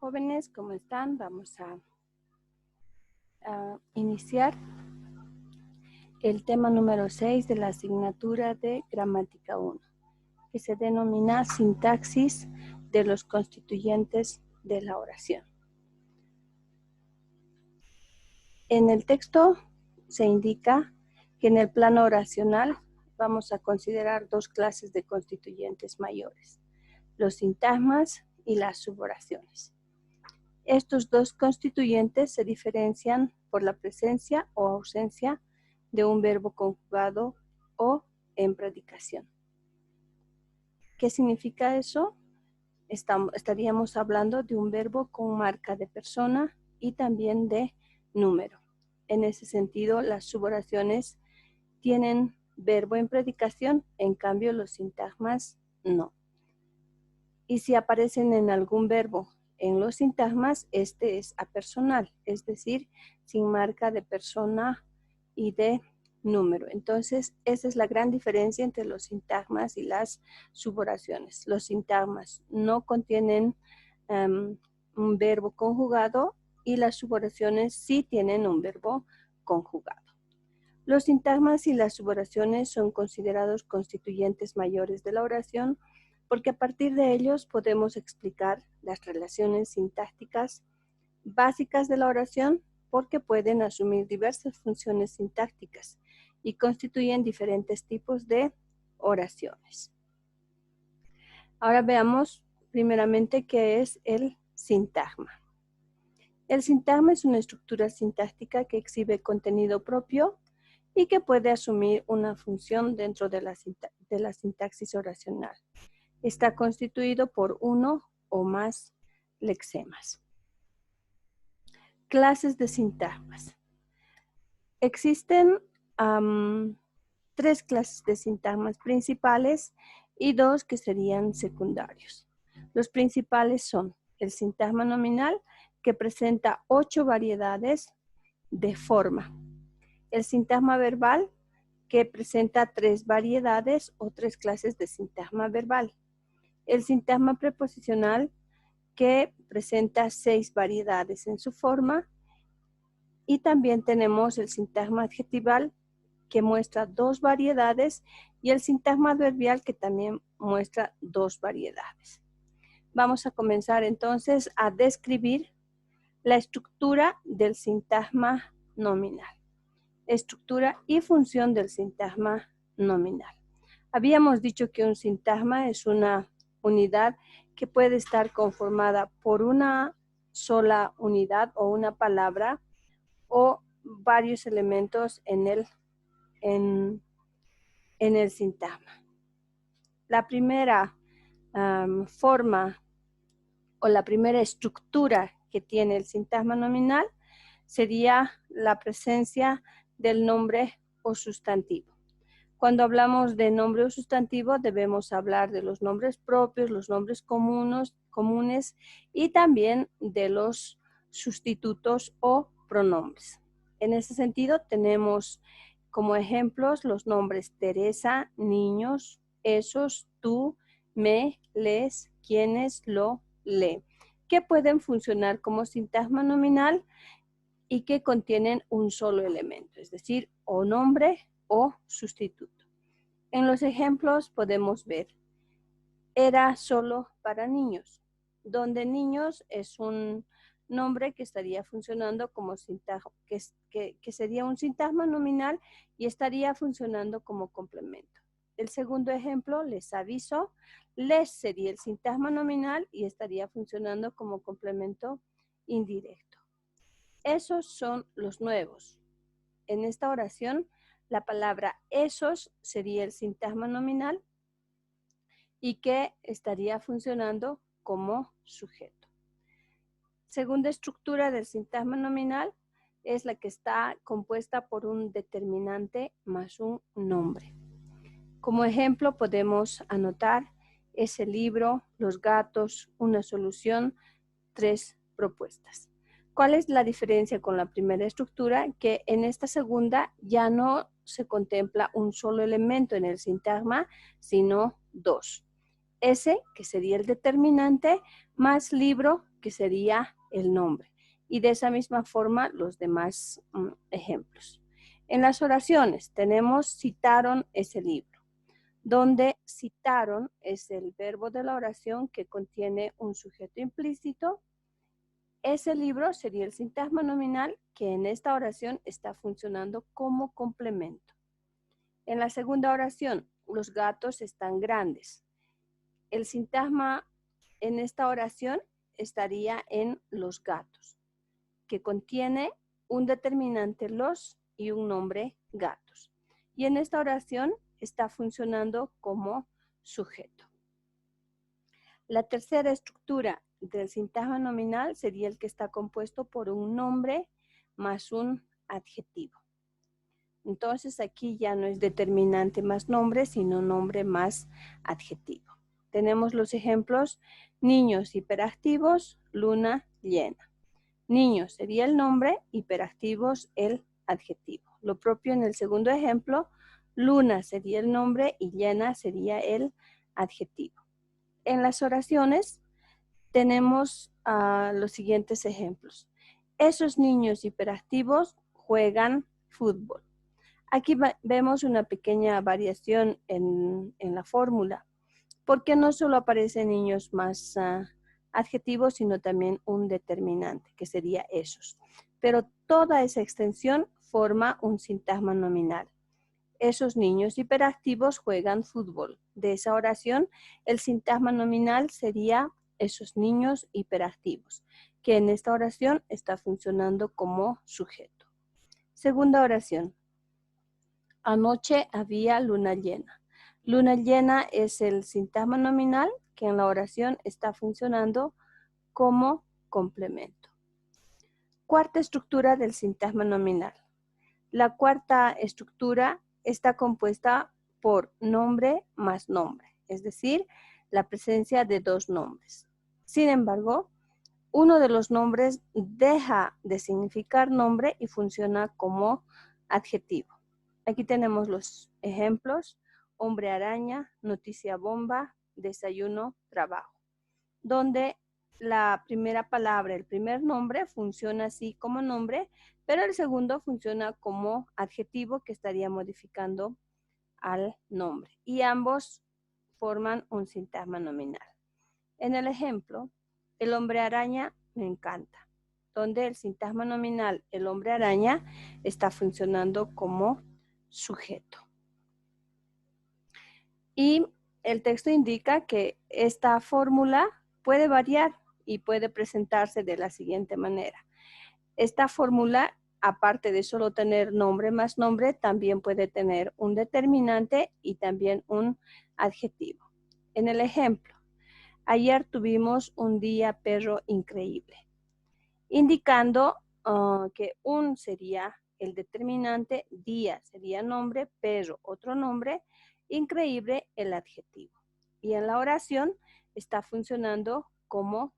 jóvenes, ¿cómo están? Vamos a iniciar el tema número 6 de la asignatura de Gramática 1, que se denomina Sintaxis de los constituyentes de la oración. En el texto se indica que en el plano oracional vamos a considerar dos clases de constituyentes mayores, los sintagmas y las suboraciones. Estos dos constituyentes se diferencian por la presencia o ausencia de un verbo conjugado o en predicación. ¿Qué significa eso? Estaríamos hablando de un verbo con marca de persona y también de número. En ese sentido, las suboraciones tienen verbo en predicación, en cambio los sintagmas no. Y si aparecen en algún verbo en los sintagmas, este es apersonal, es decir, sin marca de persona y de número. Entonces, esa es la gran diferencia entre los sintagmas y las suboraciones. Los sintagmas no contienen un verbo conjugado y las suboraciones sí tienen un verbo conjugado. Los sintagmas y las suboraciones son considerados constituyentes mayores de la oración porque a partir de ellos podemos explicar las relaciones sintácticas básicas de la oración porque pueden asumir diversas funciones sintácticas y constituyen diferentes tipos de oraciones. Ahora veamos primeramente qué es el sintagma. El sintagma es una estructura sintáctica que exhibe contenido propio y que puede asumir una función dentro de la sintaxis oracional. Está constituido por uno o más lexemas. Clases de sintagmas. Existen 3 clases de sintagmas principales y 2 que serían secundarios. Los principales son el sintagma nominal, que presenta 8 variedades de forma. El sintagma verbal, que presenta 3 variedades o 3 clases de sintagma verbal. El sintagma preposicional, que presenta 6 variedades en su forma. Y también tenemos el sintagma adjetival, que muestra 2 variedades, y el sintagma adverbial, que también muestra 2 variedades. Vamos a comenzar entonces a describir la estructura del sintagma nominal. Estructura y función del sintagma nominal. Habíamos dicho que un sintagma es una unidad que puede estar conformada por una sola unidad o una palabra o varios elementos en el sintagma. La primera forma o la primera estructura que tiene el sintagma nominal sería la presencia del nombre o sustantivo. Cuando hablamos de nombre o sustantivo, debemos hablar de los nombres propios, los nombres comunes y también de los sustitutos o pronombres. En ese sentido, tenemos como ejemplos los nombres Teresa, niños, esos, tú, me, les, quienes, lo, le, que pueden funcionar como sintagma nominal y que contienen un solo elemento, es decir, o nombre o sustituto. En los ejemplos podemos ver, era solo para niños, donde niños es un nombre que estaría funcionando como sintagma, que sería un sintagma nominal y estaría funcionando como complemento. El segundo ejemplo, les aviso, les sería el sintagma nominal y estaría funcionando como complemento indirecto. Esos son los nuevos. En esta oración, la palabra esos sería el sintagma nominal y que estaría funcionando como sujeto. Segunda estructura del sintagma nominal es la que está compuesta por un determinante más un nombre. Como ejemplo podemos anotar ese libro, los gatos, una solución, 3 propuestas. ¿Cuál es la diferencia con la primera estructura? Que en esta segunda ya no se contempla un solo elemento en el sintagma, sino 2. ese, que sería el determinante, más libro, que sería el nombre. Y de esa misma forma los demás ejemplos. En las oraciones tenemos citaron ese libro, donde citaron es el verbo de la oración que contiene un sujeto implícito. Ese libro sería el sintagma nominal que en esta oración está funcionando como complemento. En la segunda oración, los gatos están grandes. El sintagma en esta oración estaría en los gatos, que contiene un determinante los y un nombre gatos. Y en esta oración está funcionando como sujeto. La tercera estructura del sintagma nominal sería el que está compuesto por un nombre más un adjetivo. Entonces aquí ya no es determinante más nombre, sino nombre más adjetivo. Tenemos los ejemplos: niños hiperactivos, luna llena. Niños sería el nombre, hiperactivos el adjetivo. Lo propio en el segundo ejemplo, luna sería el nombre y llena sería el adjetivo. En las oraciones tenemos los siguientes ejemplos. Esos niños hiperactivos juegan fútbol. Aquí vemos una pequeña variación en la fórmula, porque no solo aparecen niños más adjetivos, sino también un determinante, que sería esos. Pero toda esa extensión forma un sintagma nominal. Esos niños hiperactivos juegan fútbol. De esa oración, el sintagma nominal sería esos niños hiperactivos, que en esta oración está funcionando como sujeto. Segunda oración. Anoche había luna llena. Luna llena es el sintagma nominal que en la oración está funcionando como complemento. Cuarta estructura del sintagma nominal. La cuarta estructura está compuesta por nombre más nombre, es decir, la presencia de dos nombres. Sin embargo, uno de los nombres deja de significar nombre y funciona como adjetivo. Aquí tenemos los ejemplos: hombre araña, noticia bomba, desayuno, trabajo, donde la primera palabra, el primer nombre, funciona así como nombre, pero el segundo funciona como adjetivo que estaría modificando al nombre. Y ambos forman un sintagma nominal. En el ejemplo, el hombre araña me encanta, donde el sintagma nominal, el hombre araña, está funcionando como sujeto. Y el texto indica que esta fórmula puede variar y puede presentarse de la siguiente manera. Esta fórmula, aparte de solo tener nombre más nombre, también puede tener un determinante y también un adjetivo. En el ejemplo, ayer tuvimos un día perro increíble, indicando que un sería el determinante, día sería nombre, perro otro nombre, increíble el adjetivo. Y en la oración está funcionando como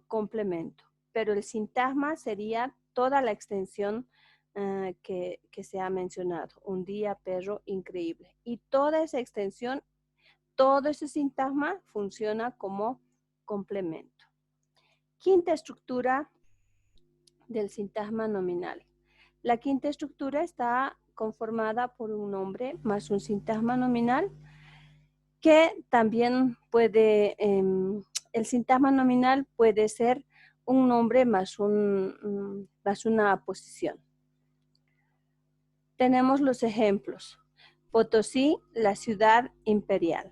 complemento, pero el sintagma sería toda la extensión que se ha mencionado: un día perro increíble. Y toda esa extensión, todo ese sintagma funciona como complemento. Quinta estructura del sintagma nominal. La quinta estructura está conformada por un nombre más un sintagma nominal, que también puede, el sintagma nominal puede ser un nombre más una posición. Tenemos los ejemplos: Potosí, la ciudad imperial.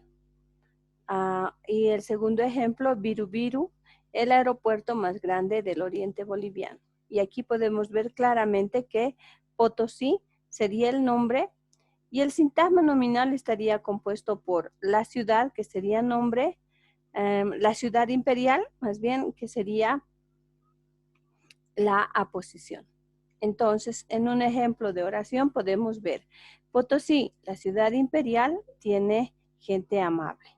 Y el segundo ejemplo, Viru, el aeropuerto más grande del oriente boliviano. Y aquí podemos ver claramente que Potosí sería el nombre y el sintagma nominal estaría compuesto por la ciudad, que sería nombre, la ciudad imperial, más bien, que sería la aposición. Entonces, en un ejemplo de oración podemos ver: Potosí, la ciudad imperial, tiene gente amable,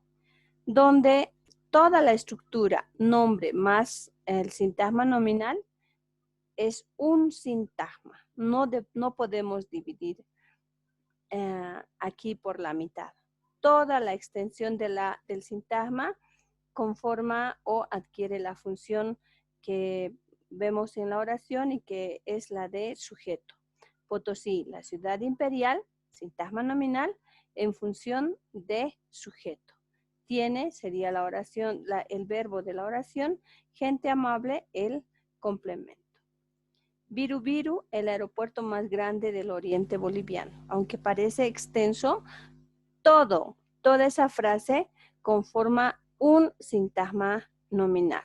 donde toda la estructura nombre más el sintagma nominal es un sintagma. No podemos dividir aquí por la mitad. toda la extensión del sintagma conforma o adquiere la función que vemos en la oración y que es la de sujeto. Potosí, la ciudad imperial, sintagma nominal, en función de sujeto. Tiene, sería la oración, el verbo de la oración, gente amable, el complemento. Viru Viru, el aeropuerto más grande del oriente boliviano. Aunque parece extenso, toda esa frase conforma un sintagma nominal.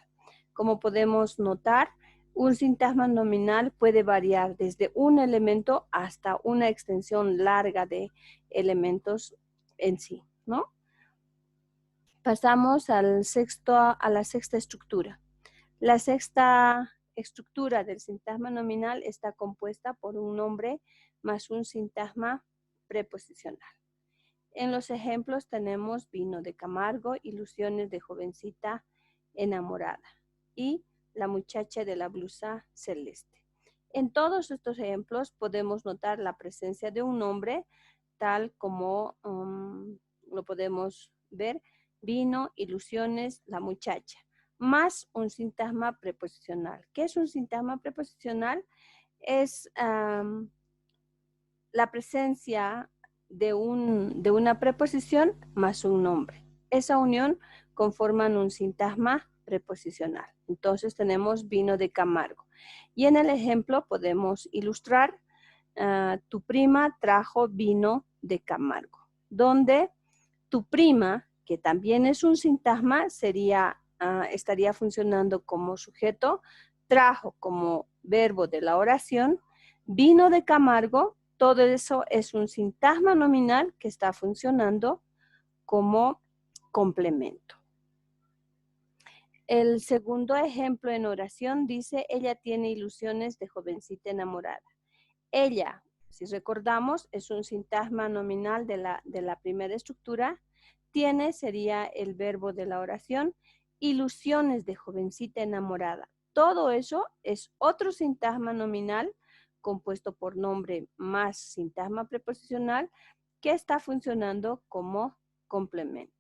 Como podemos notar, un sintagma nominal puede variar desde un elemento hasta una extensión larga de elementos en sí, ¿no? Pasamos a la sexta estructura. La sexta estructura del sintagma nominal está compuesta por un nombre más un sintagma preposicional. En los ejemplos tenemos vino de Camargo, ilusiones de jovencita enamorada y la muchacha de la blusa celeste. En todos estos ejemplos podemos notar la presencia de un nombre tal como lo podemos ver, vino, ilusiones, la muchacha, más un sintagma preposicional. ¿Qué es un sintagma preposicional? Es la presencia de una preposición más un nombre. Esa unión conforman un sintagma preposicional. Entonces tenemos vino de Camargo. Y en el ejemplo podemos ilustrar, tu prima trajo vino de Camargo, donde tu prima, que también es un sintagma, estaría funcionando como sujeto, trajo como verbo de la oración, vino de Camargo. Todo eso es un sintagma nominal que está funcionando como complemento. El segundo ejemplo en oración dice, ella tiene ilusiones de jovencita enamorada. Ella, si recordamos, es un sintagma nominal de la primera estructura. Tiene sería el verbo de la oración. Ilusiones de jovencita enamorada. Todo eso es otro sintagma nominal compuesto por nombre más sintagma preposicional que está funcionando como complemento.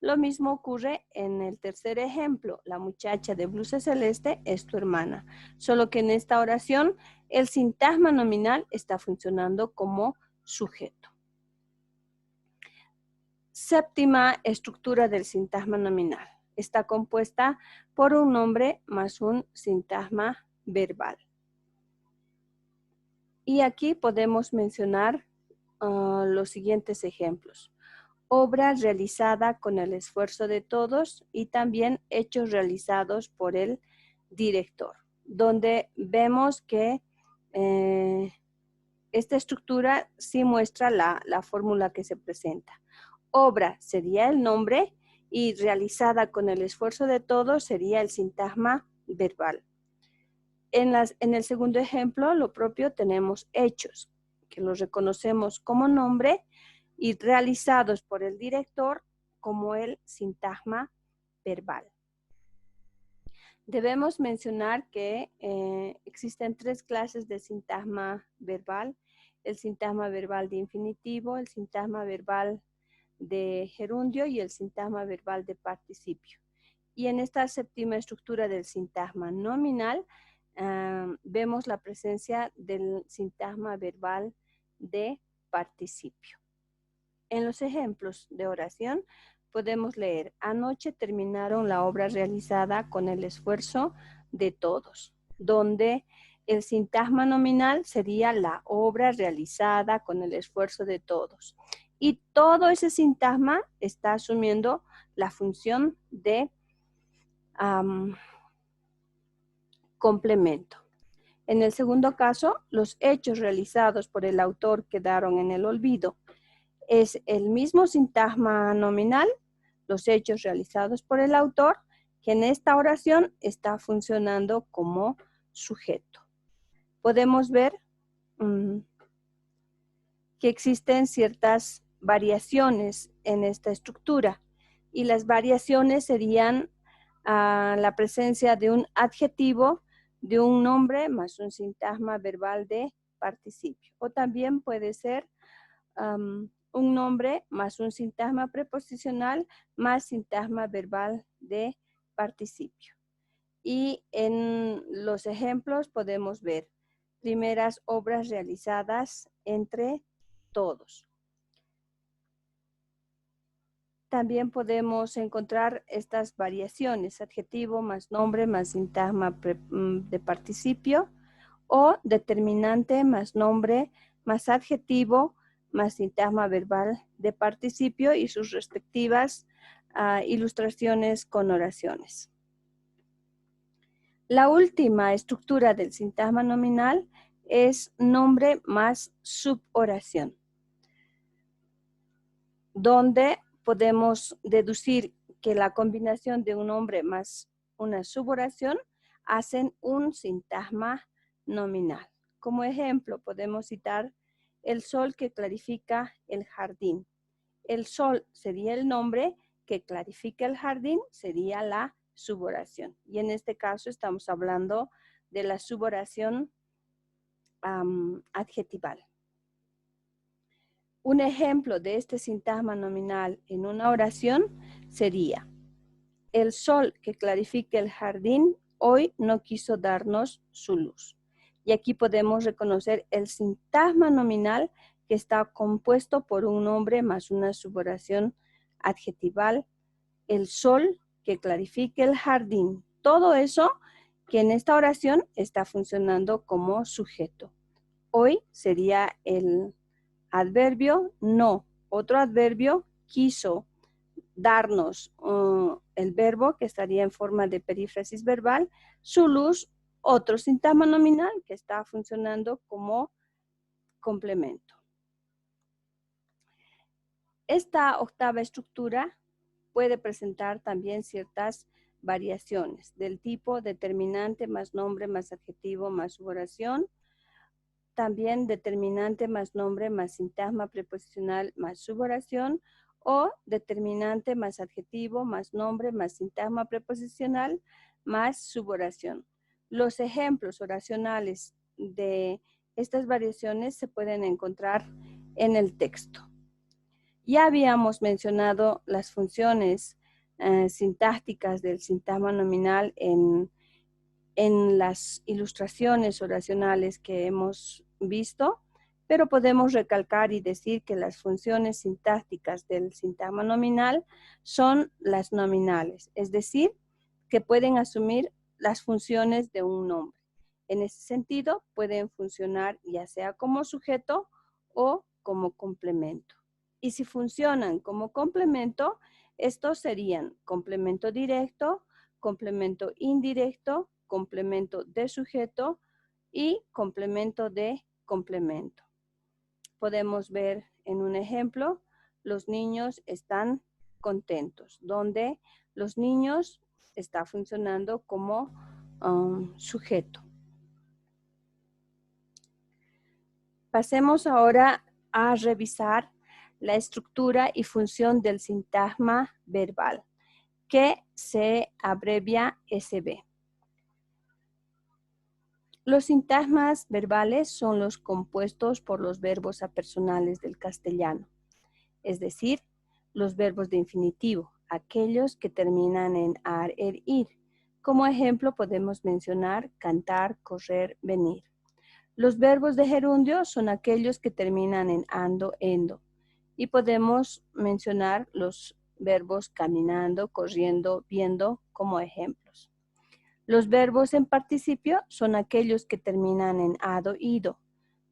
Lo mismo ocurre en el tercer ejemplo. La muchacha de blusa celeste es tu hermana. Solo que en esta oración el sintagma nominal está funcionando como sujeto. Séptima estructura del sintagma nominal. Está compuesta por un nombre más un sintagma verbal. Y aquí podemos mencionar los siguientes ejemplos. Obra realizada con el esfuerzo de todos y también hechos realizados por el director, donde vemos que esta estructura sí muestra la fórmula que se presenta. Obra sería el nombre y realizada con el esfuerzo de todos sería el sintagma verbal. En el segundo ejemplo, lo propio, tenemos hechos, que los reconocemos como nombre y realizados por el director como el sintagma verbal. Debemos mencionar que existen 3 clases de sintagma verbal: el sintagma verbal de infinitivo, el sintagma verbal de gerundio y el sintagma verbal de participio. Y en esta séptima estructura del sintagma nominal, vemos la presencia del sintagma verbal de participio. En los ejemplos de oración podemos leer, anoche terminaron la obra realizada con el esfuerzo de todos, donde el sintagma nominal sería la obra realizada con el esfuerzo de todos. Y todo ese sintagma está asumiendo la función de complemento. En el segundo caso, los hechos realizados por el autor quedaron en el olvido. Es el mismo sintagma nominal, los hechos realizados por el autor, que en esta oración está funcionando como sujeto. Podemos ver que existen ciertas variaciones en esta estructura y las variaciones serían la presencia de un adjetivo, de un nombre más un sintagma verbal de participio. O también puede ser un nombre más un sintagma preposicional más sintagma verbal de participio. Y en los ejemplos podemos ver primeras obras realizadas entre todos. También podemos encontrar estas variaciones, adjetivo más nombre más sintagma de participio o determinante más nombre más adjetivo más sintagma verbal de participio y sus respectivas ilustraciones con oraciones. La última estructura del sintagma nominal es nombre más suboración, donde podemos deducir que la combinación de un nombre más una suboración hacen un sintagma nominal. Como ejemplo, podemos citar el sol que clarifica el jardín. El sol sería el nombre, que clarifica el jardín sería la suboración. Y en este caso estamos hablando de la suboración adjetival. Un ejemplo de este sintagma nominal en una oración sería: el sol que clarifica el jardín hoy no quiso darnos su luz. Y aquí podemos reconocer el sintagma nominal que está compuesto por un nombre más una suboración adjetival. El sol que clarifica el jardín. Todo eso que en esta oración está funcionando como sujeto. Hoy sería el adverbio no. Otro adverbio, quiso darnos el verbo que estaría en forma de perífrasis verbal. Su luz, otro sintagma nominal que está funcionando como complemento. Esta octava estructura puede presentar también ciertas variaciones del tipo determinante más nombre más adjetivo más suboración. También determinante más nombre más sintagma preposicional más suboración o determinante más adjetivo más nombre más sintagma preposicional más suboración. Los ejemplos oracionales de estas variaciones se pueden encontrar en el texto. Ya habíamos mencionado las funciones sintácticas del sintagma nominal en las ilustraciones oracionales que hemos visto, pero podemos recalcar y decir que las funciones sintácticas del sintagma nominal son las nominales, es decir, que pueden asumir las funciones de un nombre. En ese sentido, pueden funcionar ya sea como sujeto o como complemento. Y si funcionan como complemento, estos serían complemento directo, complemento indirecto, complemento de sujeto y complemento de complemento. Podemos ver en un ejemplo, los niños están contentos, donde los niños está funcionando como sujeto. Pasemos ahora a revisar la estructura y función del sintagma verbal, que se abrevia SB. Los sintagmas verbales son los compuestos por los verbos apersonales del castellano, es decir, los verbos de infinitivo, aquellos que terminan en ar, er, ir. Como ejemplo podemos mencionar cantar, correr, venir. Los verbos de gerundio son aquellos que terminan en ando, endo. Y podemos mencionar los verbos caminando, corriendo, viendo como ejemplos. Los verbos en participio son aquellos que terminan en ado, ido,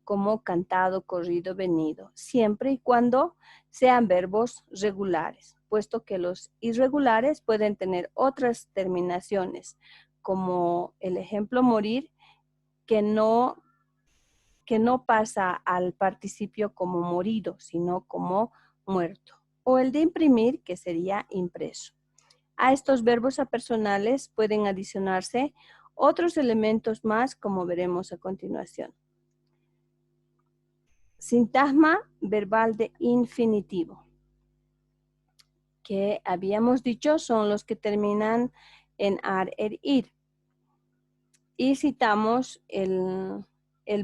como cantado, corrido, venido, siempre y cuando sean verbos regulares, puesto que los irregulares pueden tener otras terminaciones, como el ejemplo morir, que no pasa al participio como morido, sino como muerto. O el de imprimir, que sería impreso. A estos verbos apersonales pueden adicionarse otros elementos más, como veremos a continuación. Sintagma verbal de infinitivo, que habíamos dicho son los que terminan en ar, er, ir. Y citamos el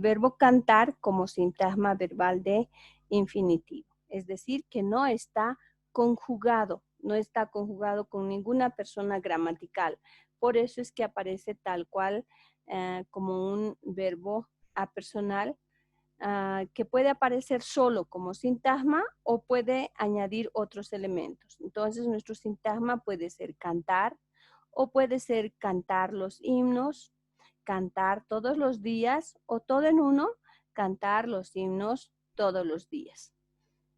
verbo cantar como sintagma verbal de infinitivo. es decir, que no está conjugado con ninguna persona gramatical. Por eso es que aparece tal cual como un verbo apersonal que puede aparecer solo como sintagma o puede añadir otros elementos. Entonces, nuestro sintagma puede ser cantar o puede ser cantar los himnos, cantar todos los días o todo en uno, cantar los himnos todos los días.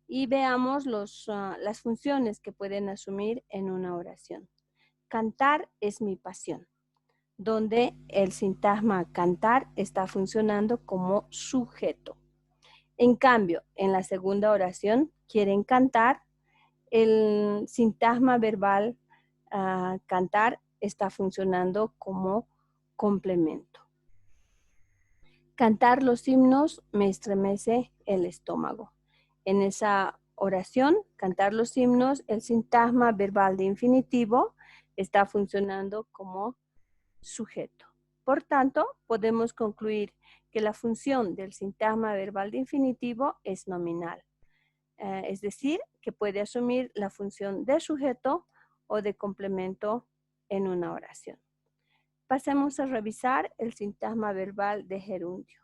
Y veamos las funciones que pueden asumir en una oración. Cantar es mi pasión, donde el sintagma cantar está funcionando como sujeto. En cambio, en la segunda oración, quieren cantar, el sintagma verbal cantar está funcionando como complemento. Cantar los himnos me estremece el estómago. En esa oración, cantar los himnos, el sintagma verbal de infinitivo está funcionando como sujeto. Por tanto, podemos concluir que la función del sintagma verbal de infinitivo es nominal. Es decir, que puede asumir la función de sujeto o de complemento en una oración. Pasemos a revisar el sintagma verbal de gerundio,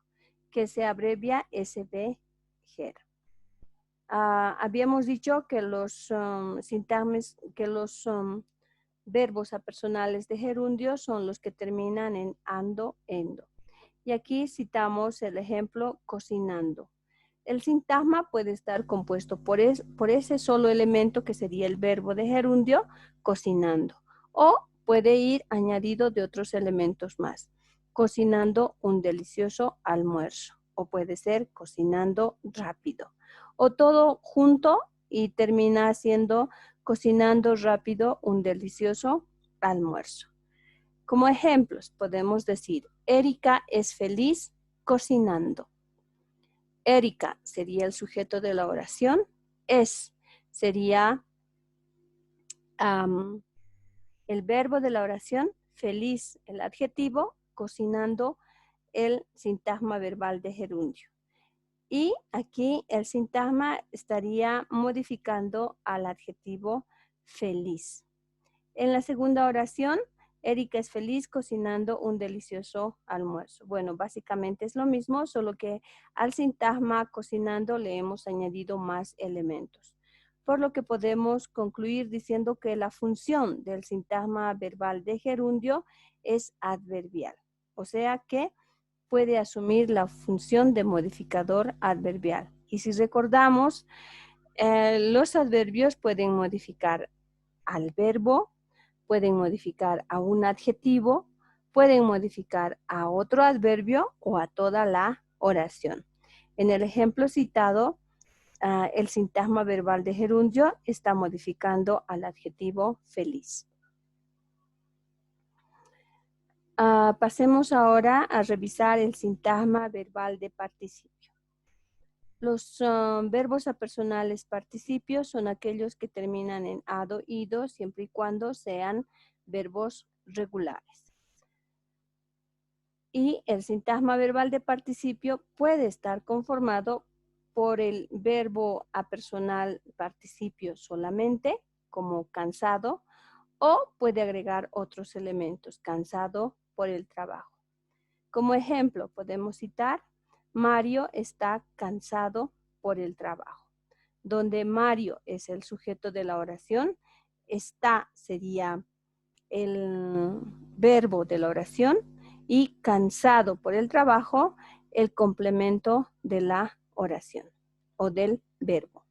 que se abrevia SB-GER. Habíamos dicho que los verbos apersonales de gerundio son los que terminan en ando, endo. Y aquí citamos el ejemplo cocinando. El sintagma puede estar compuesto por ese solo elemento que sería el verbo de gerundio, cocinando, o puede ir añadido de otros elementos más, cocinando un delicioso almuerzo, o puede ser cocinando rápido, o todo junto y termina siendo cocinando rápido un delicioso almuerzo. Como ejemplos podemos decir, Erika es feliz cocinando. Erika sería el sujeto de la oración, sería el verbo de la oración, feliz el adjetivo, cocinando el sintagma verbal de gerundio. Y aquí el sintagma estaría modificando al adjetivo feliz. En la segunda oración, Erika es feliz cocinando un delicioso almuerzo. Bueno, básicamente es lo mismo, solo que al sintagma cocinando le hemos añadido más elementos. Por lo que podemos concluir diciendo que la función del sintagma verbal de gerundio es adverbial. O sea que puede asumir la función de modificador adverbial. Y si recordamos, los adverbios pueden modificar al verbo, pueden modificar a un adjetivo, pueden modificar a otro adverbio o a toda la oración. En el ejemplo citado, el sintagma verbal de gerundio está modificando al adjetivo feliz. Pasemos ahora a revisar el sintagma verbal de participio. Los verbos apersonales participios son aquellos que terminan en ado, ido, siempre y cuando sean verbos regulares. Y el sintagma verbal de participio puede estar conformado por el verbo apersonal participio solamente, como cansado, o puede agregar otros elementos, cansado por el trabajo. Como ejemplo, podemos citar, Mario está cansado por el trabajo. Donde Mario es el sujeto de la oración, está sería el verbo de la oración y cansado por el trabajo, el complemento de la oración o del verbo.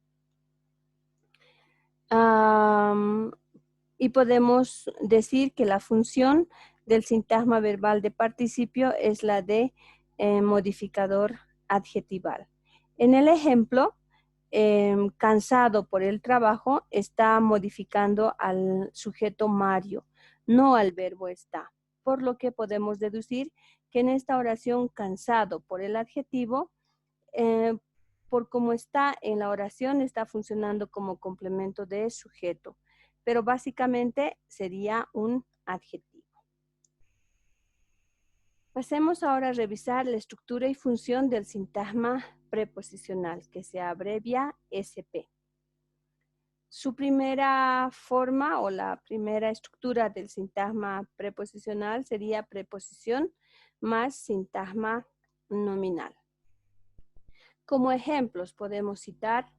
Y podemos decir que la función del sintagma verbal de participio es la de modificador adjetival. En el ejemplo, cansado por el trabajo está modificando al sujeto Mario, no al verbo está. Por lo que podemos deducir que en esta oración cansado por el adjetivo, por cómo está en la oración, está funcionando como complemento de sujeto, pero básicamente sería un adjetivo. Pasemos ahora a revisar la estructura y función del sintagma preposicional, que se abrevia SP. Su primera forma o la primera estructura del sintagma preposicional sería preposición más sintagma nominal. Como ejemplos podemos citar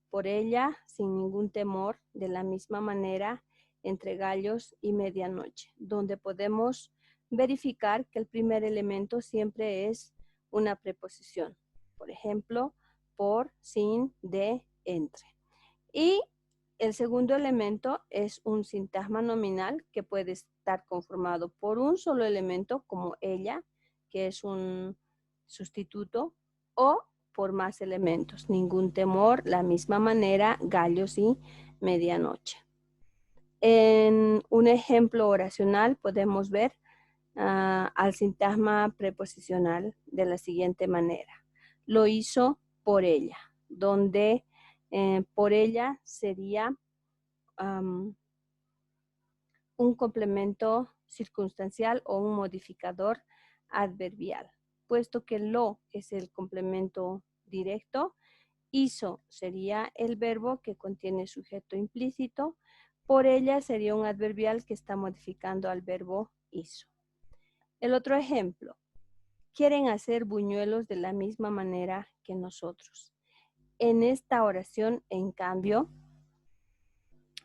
por ella, sin ningún temor, de la misma manera, entre gallos y medianoche, donde podemos verificar que el primer elemento siempre es una preposición. Por ejemplo, por, sin, de, entre. Y el segundo elemento es un sintagma nominal que puede estar conformado por un solo elemento, como ella, que es un sustituto, o por más elementos. Ningún temor, la misma manera, gallos y medianoche. En un ejemplo oracional podemos ver al sintagma preposicional de la siguiente manera. Lo hizo por ella, donde por ella sería un complemento circunstancial o un modificador adverbial. Puesto que lo es el complemento directo, hizo sería el verbo que contiene sujeto implícito, por ella sería un adverbial que está modificando al verbo hizo. El otro ejemplo, quieren hacer buñuelos de la misma manera que nosotros. En esta oración, en cambio,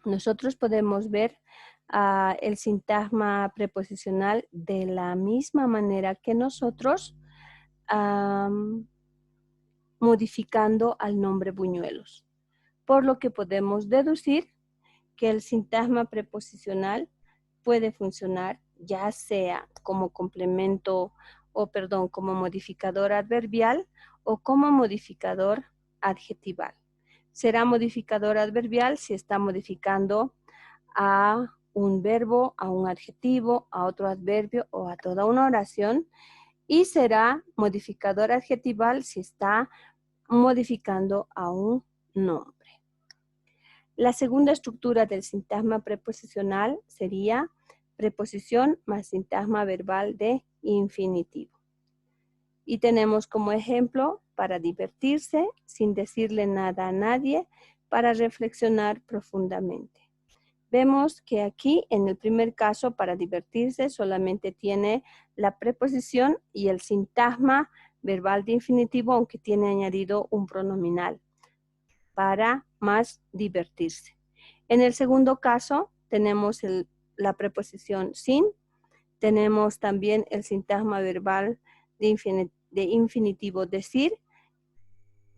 nosotros podemos ver el sintagma preposicional de la misma manera que nosotros, modificando al nombre buñuelos. Por lo que podemos deducir que el sintagma preposicional puede funcionar ya sea como complemento como modificador adverbial o como modificador adjetival. Será modificador adverbial si está modificando a un verbo, a un adjetivo, a otro adverbio o a toda una oración, y será modificador adjetival si está modificando a un nombre. La segunda estructura del sintagma preposicional sería preposición más sintagma verbal de infinitivo. Y tenemos como ejemplo, para divertirse, sin decirle nada a nadie, para reflexionar profundamente. Vemos que aquí, en el primer caso, para divertirse, solamente tiene la preposición y el sintagma verbal de infinitivo, aunque tiene añadido un pronominal, para más divertirse. En el segundo caso, tenemos la preposición sin, tenemos también el sintagma verbal de infinitivo decir,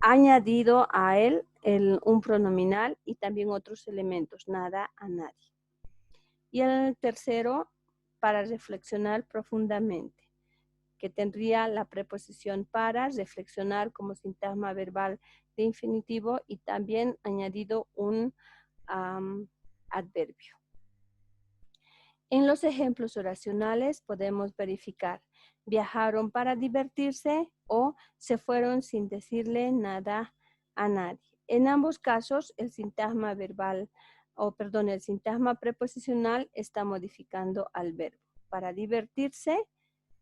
añadido a él un pronominal y también otros elementos, nada a nadie. Y el tercero, para reflexionar profundamente, que tendría la preposición para reflexionar como sintagma verbal de infinitivo y también añadido un adverbio. En los ejemplos oracionales podemos verificar, viajaron para divertirse o se fueron sin decirle nada a nadie. En ambos casos, el sintagma el sintagma preposicional está modificando al verbo. Para divertirse,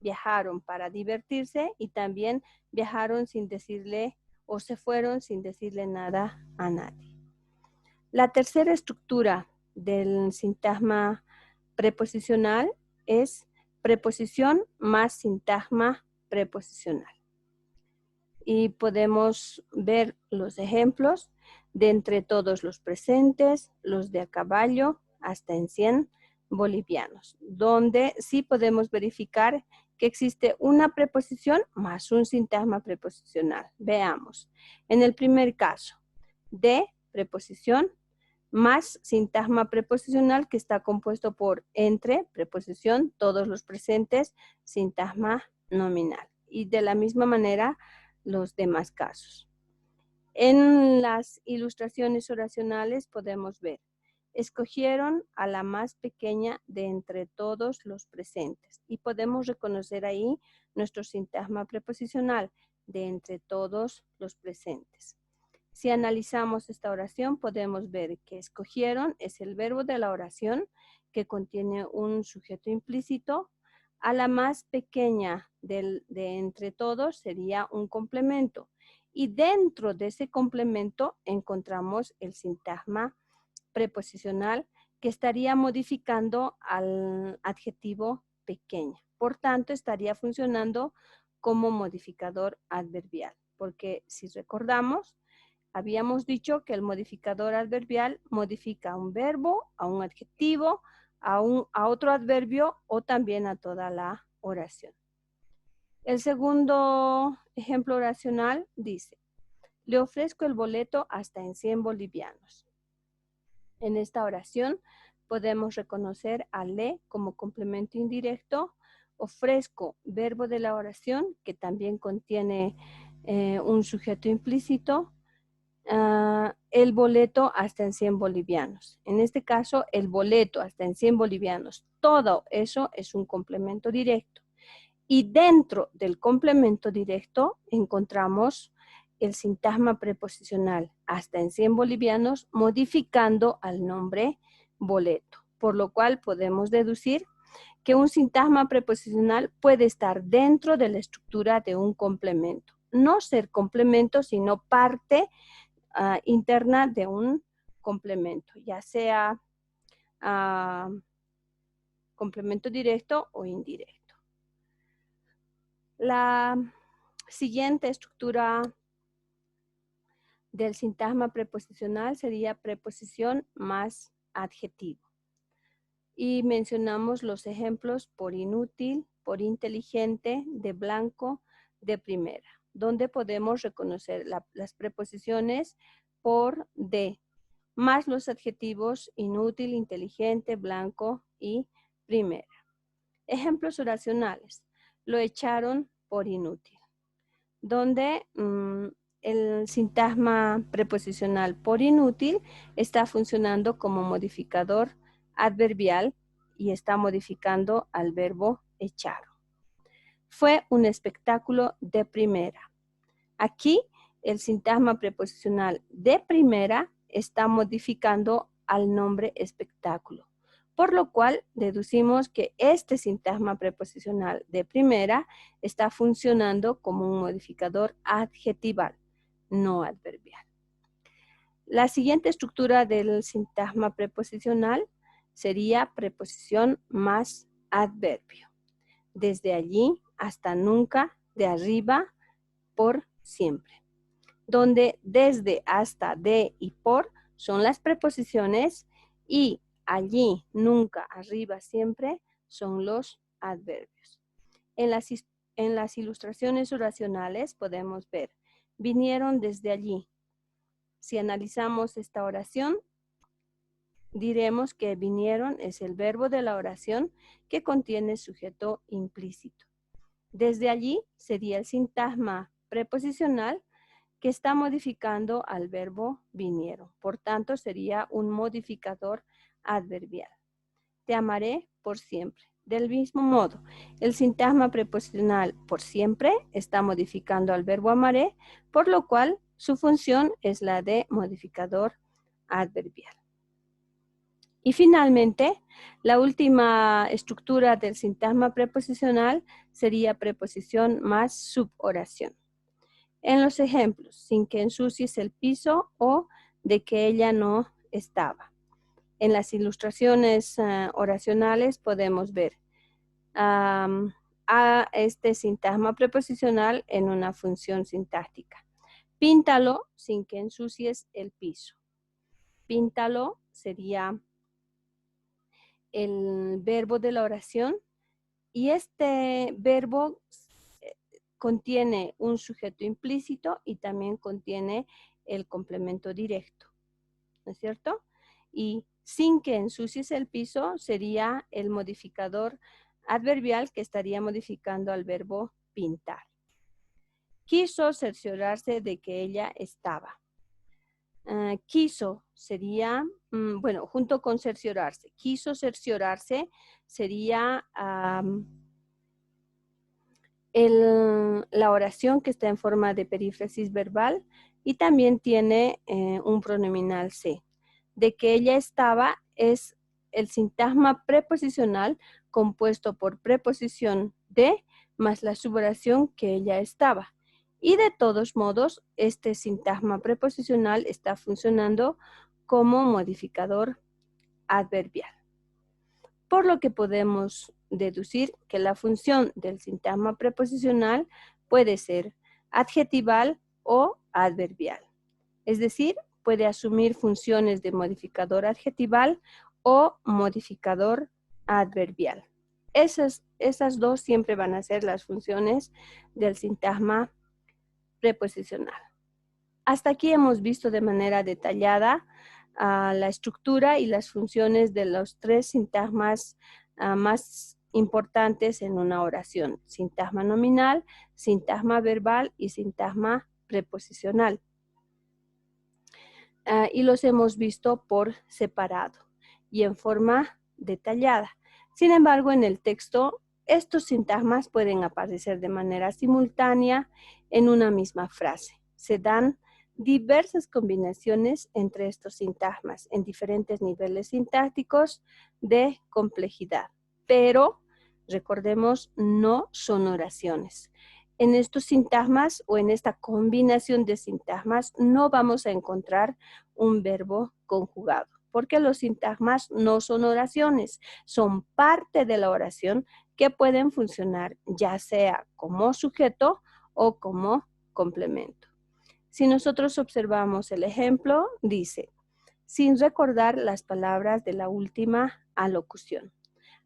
viajaron para divertirse y también viajaron sin decirle o se fueron sin decirle nada a nadie. La tercera estructura del sintagma preposicional es preposición más sintagma preposicional. Y podemos ver los ejemplos de entre todos los presentes, los de a caballo, hasta en 100 bolivianos, donde sí podemos verificar que existe una preposición más un sintagma preposicional. Veamos. En el primer caso, de preposición más sintagma preposicional que está compuesto por entre, preposición, todos los presentes, sintagma nominal. Y de la misma manera, los demás casos. En las ilustraciones oracionales podemos ver, escogieron a la más pequeña de entre todos los presentes. Y podemos reconocer ahí nuestro sintagma preposicional de entre todos los presentes. Si analizamos esta oración, podemos ver que escogieron es el verbo de la oración que contiene un sujeto implícito. A la más pequeña de entre todos sería un complemento. y dentro de ese complemento encontramos el sintagma preposicional que estaría modificando al adjetivo pequeña. Por tanto, estaría funcionando como modificador adverbial, porque si recordamos, habíamos dicho que el modificador adverbial modifica a un verbo, a un adjetivo, a otro adverbio o también a toda la oración. El segundo ejemplo oracional dice, le ofrezco el boleto hasta en 100 bolivianos. En esta oración podemos reconocer a le como complemento indirecto, ofrezco verbo de la oración que también contiene un sujeto implícito, el boleto hasta en 100 bolivianos. En este caso, el boleto hasta en 100 bolivianos. Todo eso es un complemento directo. Y dentro del complemento directo encontramos el sintagma preposicional hasta en 100 bolivianos modificando al nombre boleto. Por lo cual podemos deducir que un sintagma preposicional puede estar dentro de la estructura de un complemento. No ser complemento, sino parte interna de un complemento, ya sea complemento directo o indirecto. La siguiente estructura del sintagma preposicional sería preposición más adjetivo. Y mencionamos los ejemplos por inútil, por inteligente, de blanco, de primera, donde podemos reconocer las preposiciones por de, más los adjetivos inútil, inteligente, blanco y primera. Ejemplos oracionales. Lo echaron por inútil, donde el sintagma preposicional por inútil está funcionando como modificador adverbial y está modificando al verbo echaron. Fue un espectáculo de primera. Aquí el sintagma preposicional de primera está modificando al nombre espectáculo, por lo cual deducimos que este sintagma preposicional de primera está funcionando como un modificador adjetival, no adverbial. La siguiente estructura del sintagma preposicional sería preposición más adverbio. Desde allí hasta nunca, de arriba, por siempre. Donde desde, hasta, de y por son las preposiciones y allí, nunca, arriba, siempre son los adverbios. En las ilustraciones oracionales podemos ver, vinieron desde allí. Si analizamos esta oración, diremos que vinieron es el verbo de la oración que contiene sujeto implícito. Desde allí sería el sintagma preposicional que está modificando al verbo vinieron. Por tanto, sería un modificador adverbial. Te amaré por siempre. Del mismo modo, el sintagma preposicional por siempre está modificando al verbo amaré, por lo cual su función es la de modificador adverbial. Y finalmente, la última estructura del sintagma preposicional sería preposición más suboración. En los ejemplos, sin que ensucies el piso o de que ella no estaba. En las ilustraciones oracionales podemos ver a este sintagma preposicional en una función sintáctica. Píntalo sin que ensucies el piso. Píntalo sería el verbo de la oración y este verbo contiene un sujeto implícito y también contiene el complemento directo, ¿no es cierto? Y sin que ensucies el piso sería el modificador adverbial que estaría modificando al verbo pintar. Quiso cerciorarse de que ella estaba. Quiso sería, bueno, junto con cerciorarse. Quiso cerciorarse sería la oración que está en forma de perífrasis verbal y también tiene un pronominal se. De que ella estaba es el sintagma preposicional compuesto por preposición de más la suboración que ella estaba. Y de todos modos, este sintagma preposicional está funcionando como modificador adverbial. Por lo que podemos deducir que la función del sintagma preposicional puede ser adjetival o adverbial. Es decir, puede asumir funciones de modificador adjetival o modificador adverbial. Esas dos siempre van a ser las funciones del sintagma preposicional. Hasta aquí hemos visto de manera detallada la estructura y las funciones de los tres sintagmas más importantes en una oración: sintagma nominal, sintagma verbal y sintagma preposicional. Y los hemos visto por separado y en forma detallada. Sin embargo, en el texto, estos sintagmas pueden aparecer de manera simultánea en una misma frase. Se dan diversas combinaciones entre estos sintagmas en diferentes niveles sintácticos de complejidad, pero recordemos, no son oraciones. En estos sintagmas o en esta combinación de sintagmas no vamos a encontrar un verbo conjugado, porque los sintagmas no son oraciones, son parte de la oración que pueden funcionar ya sea como sujeto o como complemento. Si nosotros observamos el ejemplo, dice, sin recordar las palabras de la última alocución.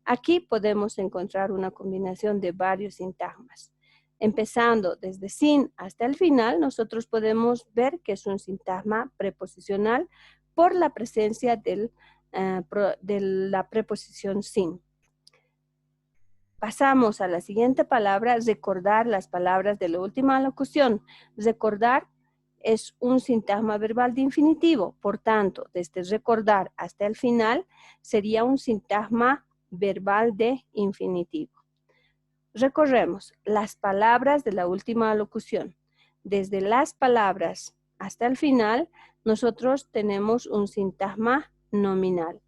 Aquí podemos encontrar una combinación de varios sintagmas. Empezando desde sin hasta el final, nosotros podemos ver que es un sintagma preposicional por la presencia de la preposición sin. Pasamos a la siguiente palabra, recordar las palabras de la última locución. Recordar es un sintagma verbal de infinitivo, por tanto, desde recordar hasta el final sería un sintagma verbal de infinitivo. Recorremos las palabras de la última locución. Desde las palabras hasta el final, nosotros tenemos un sintagma nominal.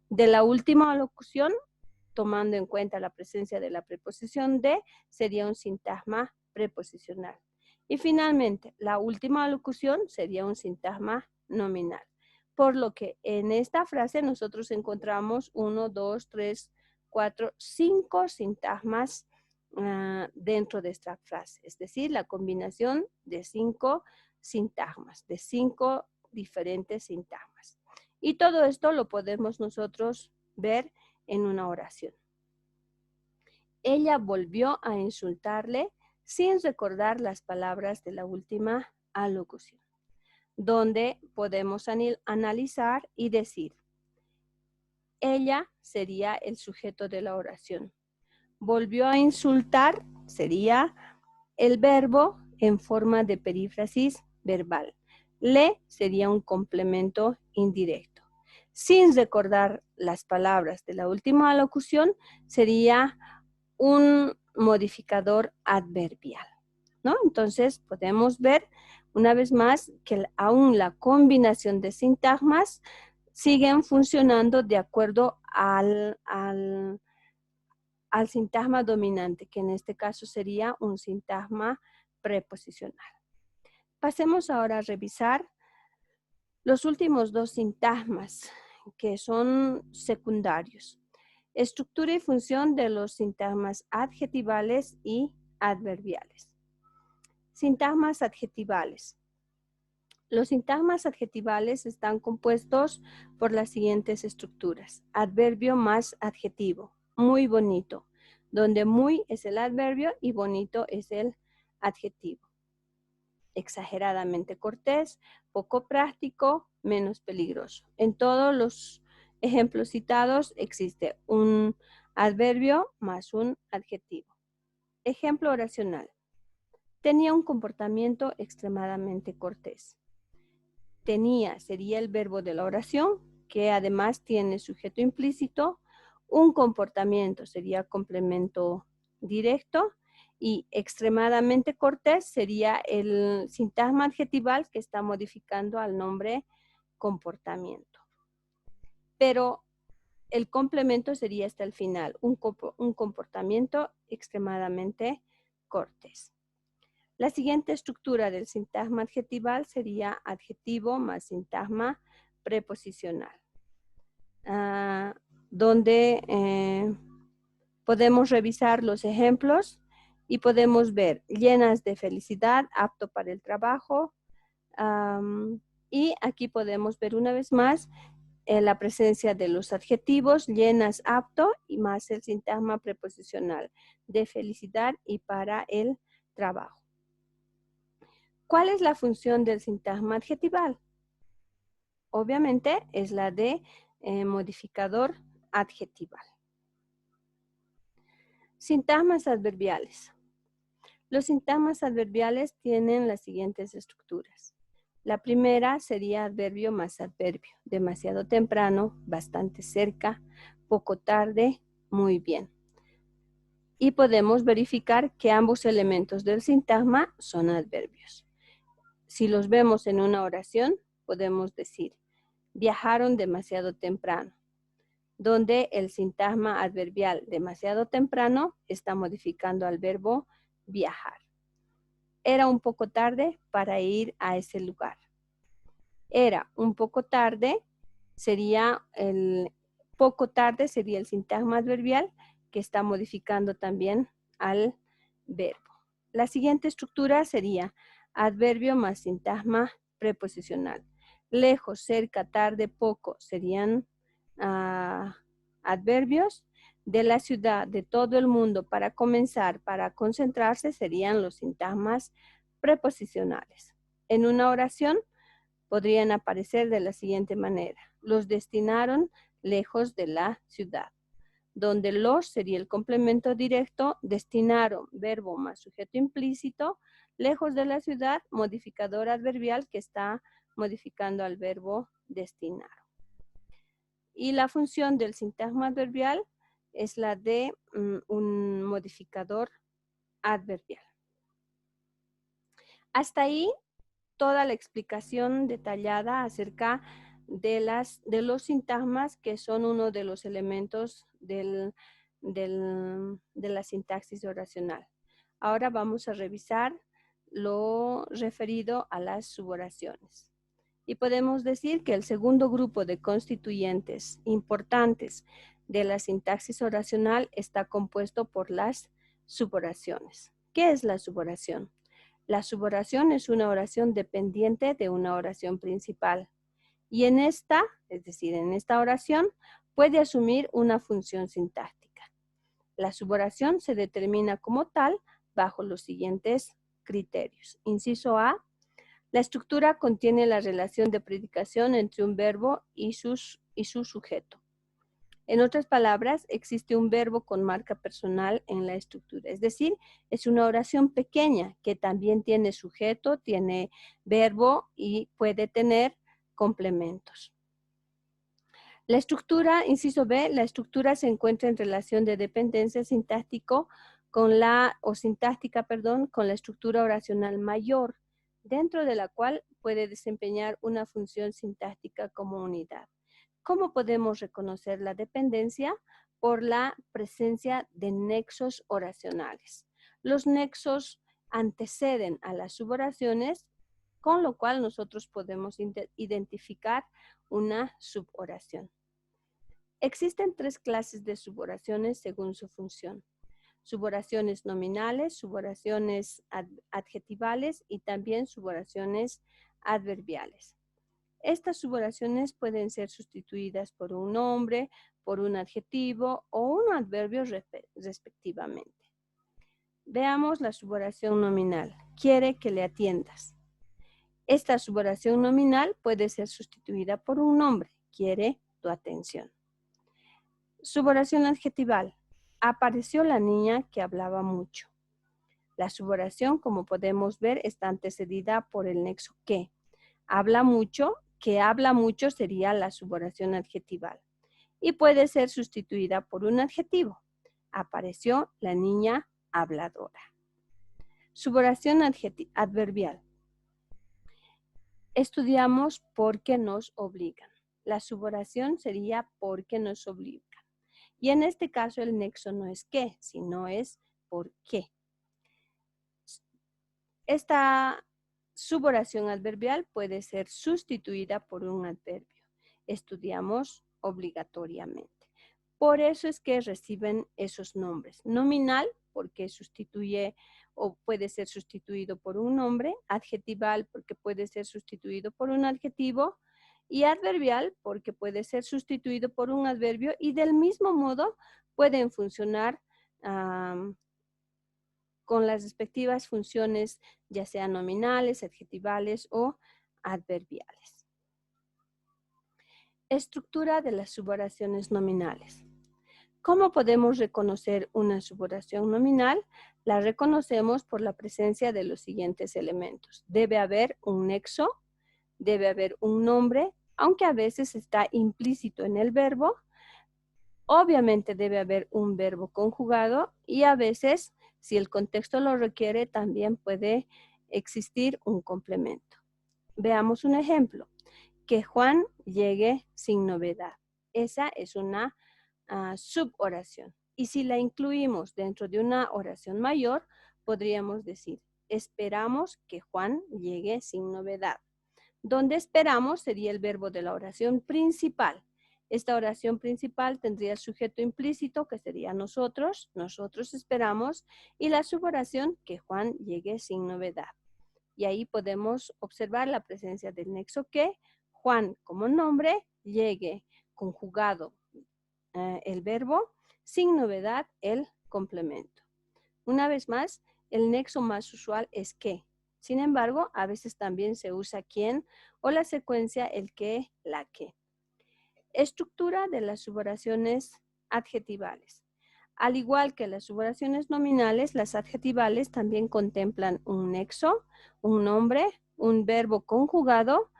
De la última locución, tomando en cuenta la presencia de la preposición de, sería un sintagma preposicional. Y finalmente, la última locución sería un sintagma nominal. Por lo que en esta frase nosotros encontramos 1, 2, 3, 4, 5 sintagmas dentro de esta frase. Es decir, la combinación de 5 sintagmas, de 5 diferentes sintagmas. Y todo esto lo podemos nosotros ver en una oración. Ella volvió a insultarle sin recordar las palabras de la última alocución, donde podemos analizar y decir, ella sería el sujeto de la oración. Volvió a insultar sería el verbo en forma de perífrasis verbal. Le sería un complemento indirecto. Sin recordar las palabras de la última locución, sería un modificador adverbial, ¿no? Entonces, podemos ver una vez más que aún la combinación de sintagmas siguen funcionando de acuerdo al sintagma dominante, que en este caso sería un sintagma preposicional. Pasemos ahora a revisar los últimos dos sintagmas, que son secundarios. Estructura y función de los sintagmas adjetivales y adverbiales. Sintagmas adjetivales. Los sintagmas adjetivales están compuestos por las siguientes estructuras. Adverbio más adjetivo. Muy bonito, donde muy es el adverbio y bonito es el adjetivo. Exageradamente cortés, poco práctico, menos peligroso. En todos los ejemplos citados existe un adverbio más un adjetivo. Ejemplo oracional. Tenía un comportamiento extremadamente cortés. Tenía sería el verbo de la oración, que además tiene sujeto implícito. Un comportamiento sería complemento directo y extremadamente cortés sería el sintagma adjetival que está modificando al nombre comportamiento. Pero el complemento sería hasta el final, un comportamiento extremadamente cortés. La siguiente estructura del sintagma adjetival sería adjetivo más sintagma preposicional, donde podemos revisar los ejemplos y podemos ver llenas de felicidad, apto para el trabajo, y aquí podemos ver una vez más la presencia de los adjetivos llenas, apto y más el sintagma preposicional de felicidad y para el trabajo. ¿Cuál es la función del sintagma adjetival? Obviamente es la de modificador adjetival. Sintagmas adverbiales. Los sintagmas adverbiales tienen las siguientes estructuras. La primera sería adverbio más adverbio, demasiado temprano, bastante cerca, poco tarde, muy bien. Y podemos verificar que ambos elementos del sintagma son adverbios. Si los vemos en una oración, podemos decir, viajaron demasiado temprano, donde el sintagma adverbial demasiado temprano está modificando al verbo viajar. Era un poco tarde para ir a ese lugar. Era un poco tarde, poco tarde sería el sintagma adverbial que está modificando también al verbo. La siguiente estructura sería adverbio más sintagma preposicional. Lejos, cerca, tarde, poco serían adverbios. De la ciudad, de todo el mundo, para comenzar, para concentrarse, serían los sintagmas preposicionales. En una oración podrían aparecer de la siguiente manera. Los destinaron lejos de la ciudad, donde los sería el complemento directo, destinaron, verbo más sujeto implícito, lejos de la ciudad, modificador adverbial que está modificando al verbo destinaron. Y la función del sintagma adverbial es la de un modificador adverbial. Hasta ahí toda la explicación detallada acerca de los sintagmas que son uno de los elementos de la sintaxis oracional. Ahora vamos a revisar lo referido a las suboraciones. Y podemos decir que el segundo grupo de constituyentes importantes de la sintaxis oracional está compuesto por las suboraciones. ¿Qué es la suboración? La suboración es una oración dependiente de una oración principal. Y en esta, es decir, en esta oración, puede asumir una función sintáctica. La suboración se determina como tal bajo los siguientes criterios. Inciso A, la estructura contiene la relación de predicación entre un verbo y su sujeto. En otras palabras, existe un verbo con marca personal en la estructura. Es decir, es una oración pequeña que también tiene sujeto, tiene verbo y puede tener complementos. La estructura, inciso B, la estructura se encuentra en relación de dependencia sintáctica con la estructura oracional mayor, dentro de la cual puede desempeñar una función sintáctica como unidad. ¿Cómo podemos reconocer la dependencia? Por la presencia de nexos oracionales. Los nexos anteceden a las suboraciones, con lo cual nosotros podemos identificar una suboración. Existen tres clases de suboraciones según su función. Suboraciones nominales, suboraciones adjetivales y también suboraciones adverbiales. Estas suboraciones pueden ser sustituidas por un nombre, por un adjetivo o un adverbio respectivamente. Veamos la suboración nominal. Quiere que le atiendas. Esta suboración nominal puede ser sustituida por un nombre. Quiere tu atención. Suboración adjetival. Apareció la niña que hablaba mucho. La suboración, como podemos ver, está antecedida por el nexo que. Habla mucho. Que habla mucho sería la suboración adjetival y puede ser sustituida por un adjetivo. Apareció la niña habladora. Suboración adverbial. Estudiamos porque nos obligan. La suboración sería porque nos obligan. Y en este caso el nexo no es que, sino es por qué. Esta suboración adverbial puede ser sustituida por un adverbio. Estudiamos obligatoriamente. Por eso es que reciben esos nombres. Nominal, porque sustituye o puede ser sustituido por un nombre. Adjetival, porque puede ser sustituido por un adjetivo. Y adverbial, porque puede ser sustituido por un adverbio. Y del mismo modo pueden funcionar con las respectivas funciones, ya sean nominales, adjetivales o adverbiales. Estructura de las suboraciones nominales. ¿Cómo podemos reconocer una suboración nominal? La reconocemos por la presencia de los siguientes elementos. Debe haber un nexo, debe haber un nombre, aunque a veces está implícito en el verbo. Obviamente debe haber un verbo conjugado y a veces, si el contexto lo requiere, también puede existir un complemento. Veamos un ejemplo. Que Juan llegue sin novedad. Esa es una suboración. Y si la incluimos dentro de una oración mayor, podríamos decir, esperamos que Juan llegue sin novedad. Donde esperamos sería el verbo de la oración principal. Esta oración principal tendría el sujeto implícito, que sería nosotros esperamos, y la suboración, que Juan llegue sin novedad. Y ahí podemos observar la presencia del nexo que, Juan como nombre, llegue conjugado el verbo, sin novedad el complemento. Una vez más, el nexo más usual es que. Sin embargo, a veces también se usa quién o la secuencia el que, la que. Estructura de las suboraciones adjetivales. Al igual que las suboraciones nominales, las adjetivales también contemplan un nexo, un nombre, un verbo conjugado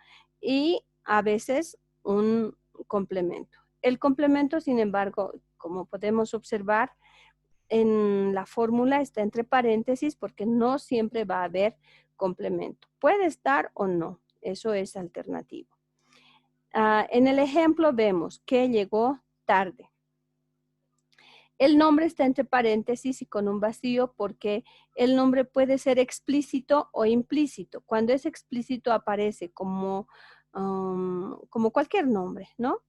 y a veces un complemento. El complemento, sin embargo, como podemos observar, en la fórmula está entre paréntesis porque no siempre va a haber complemento. Puede estar o no, eso es alternativo. En el ejemplo vemos que llegó tarde. El nombre está entre paréntesis y con un vacío porque el nombre puede ser explícito o implícito. Cuando es explícito aparece como cualquier nombre, ¿no?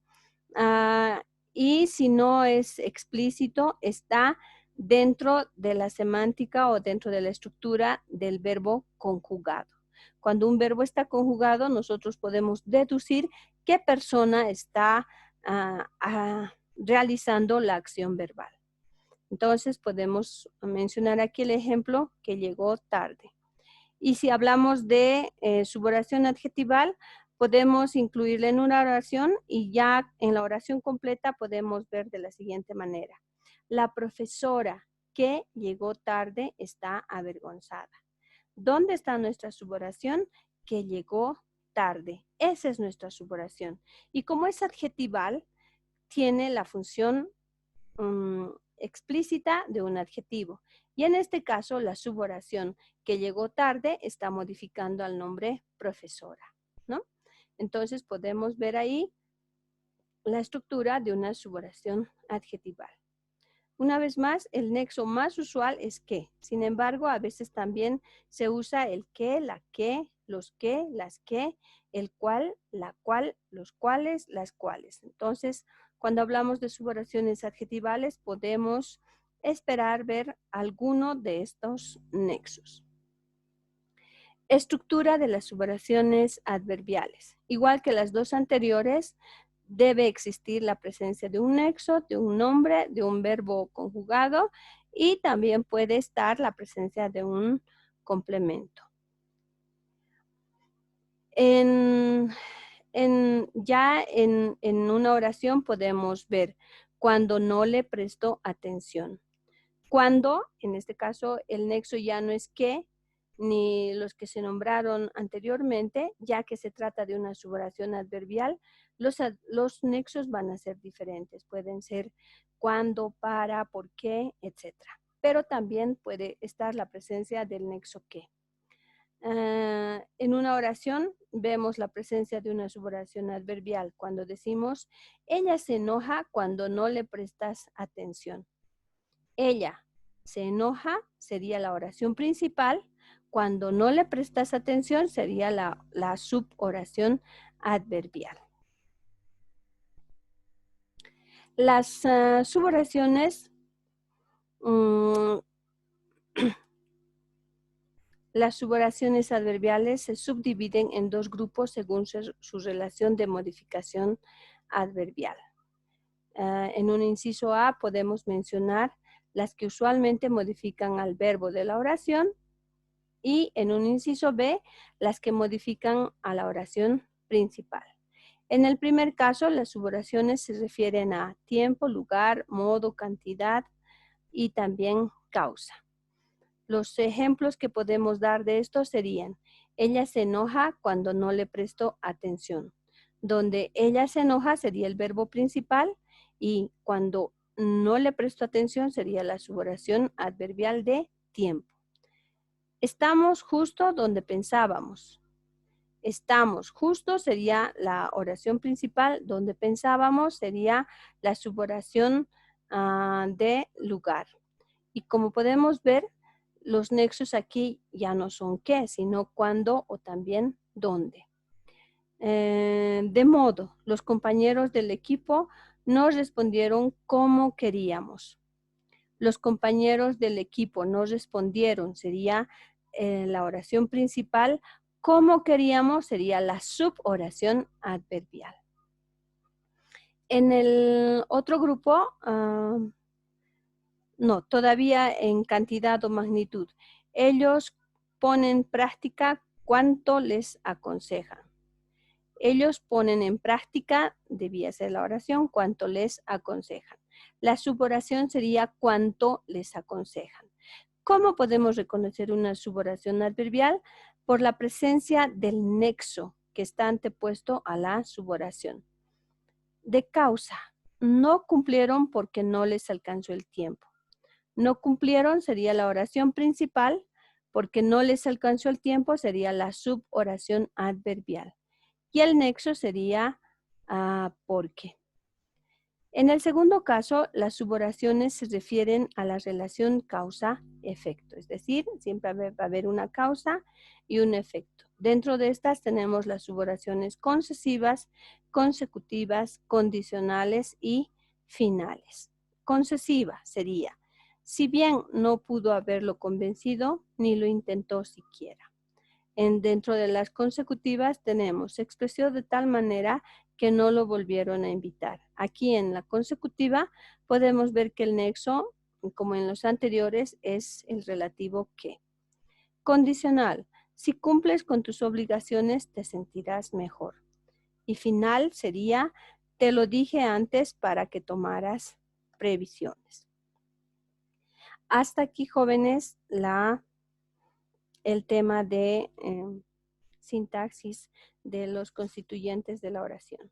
Y si no es explícito, está dentro de la semántica o dentro de la estructura del verbo conjugado. Cuando un verbo está conjugado, nosotros podemos deducir qué persona está realizando la acción verbal. Entonces podemos mencionar aquí el ejemplo que llegó tarde. Y si hablamos de suboración adjetival, podemos incluirla en una oración y ya en la oración completa podemos ver de la siguiente manera. La profesora que llegó tarde está avergonzada. ¿Dónde está nuestra suboración? Que llegó tarde. Esa es nuestra suboración. Y como es adjetival, tiene la función explícita de un adjetivo. Y en este caso, la suboración que llegó tarde está modificando al nombre profesora, ¿no? Entonces podemos ver ahí la estructura de una suboración adjetival. Una vez más, el nexo más usual es que. Sin embargo, a veces también se usa el que, la que, los que, las que, el cual, la cual, los cuales, las cuales. Entonces, cuando hablamos de suboraciones adjetivales, podemos esperar ver alguno de estos nexos. Estructura de las suboraciones adverbiales. Igual que las dos anteriores, debe existir la presencia de un nexo, de un nombre, de un verbo conjugado y también puede estar la presencia de un complemento. Ya en una oración podemos ver cuando no le prestó atención. Cuando, en este caso, el nexo ya no es que, ni los que se nombraron anteriormente, ya que se trata de una suboración adverbial, los nexos van a ser diferentes. Pueden ser cuándo, para, por qué, etc. Pero también puede estar la presencia del nexo que. En una oración vemos la presencia de una suboración adverbial cuando decimos, ella se enoja cuando no le prestas atención. Ella se enoja sería la oración principal cuando no le prestas atención sería la suboración adverbial. Las suboraciones las suboraciones adverbiales se subdividen en dos grupos según su relación de modificación adverbial. En un inciso A podemos mencionar las que usualmente modifican al verbo de la oración y en un inciso B las que modifican a la oración principal. En el primer caso, las suboraciones se refieren a tiempo, lugar, modo, cantidad y también causa. Los ejemplos que podemos dar de esto serían: ella se enoja cuando no le presto atención. Donde ella se enoja sería el verbo principal y cuando no le presto atención sería la suboración adverbial de tiempo. Estamos justo donde pensábamos. Estamos justo sería la oración principal, donde pensábamos sería la suboración de lugar. Y como podemos ver, los nexos aquí ya no son qué, sino cuándo o también dónde. De modo, los compañeros del equipo nos respondieron como queríamos. Los compañeros del equipo nos respondieron, sería la oración principal. Como queríamos sería la suboración adverbial. En el otro grupo, no, todavía en cantidad o magnitud. Ellos ponen en práctica cuanto les aconsejan. Ellos ponen en práctica, debía ser la oración, cuanto les aconsejan. La suboración sería cuanto les aconsejan. ¿Cómo podemos reconocer una suboración adverbial? Por la presencia del nexo que está antepuesto a la suboración. De causa, no cumplieron porque no les alcanzó el tiempo. No cumplieron sería la oración principal, porque no les alcanzó el tiempo sería la suboración adverbial. Y el nexo sería porque. En el segundo caso, las suboraciones se refieren a la relación causa-efecto, es decir, siempre va a haber una causa y un efecto. Dentro de estas tenemos las suboraciones concesivas, consecutivas, condicionales y finales. Concesiva sería: si bien no pudo haberlo convencido, ni lo intentó siquiera. Dentro de las consecutivas tenemos: se expresó de tal manera que no lo volvieron a invitar. Aquí en la consecutiva podemos ver que el nexo, como en los anteriores, es el relativo que. Condicional: si cumples con tus obligaciones te sentirás mejor. Y final sería: te lo dije antes para que tomaras previsiones. Hasta aquí, jóvenes, el tema de sintaxis de los constituyentes de la oración.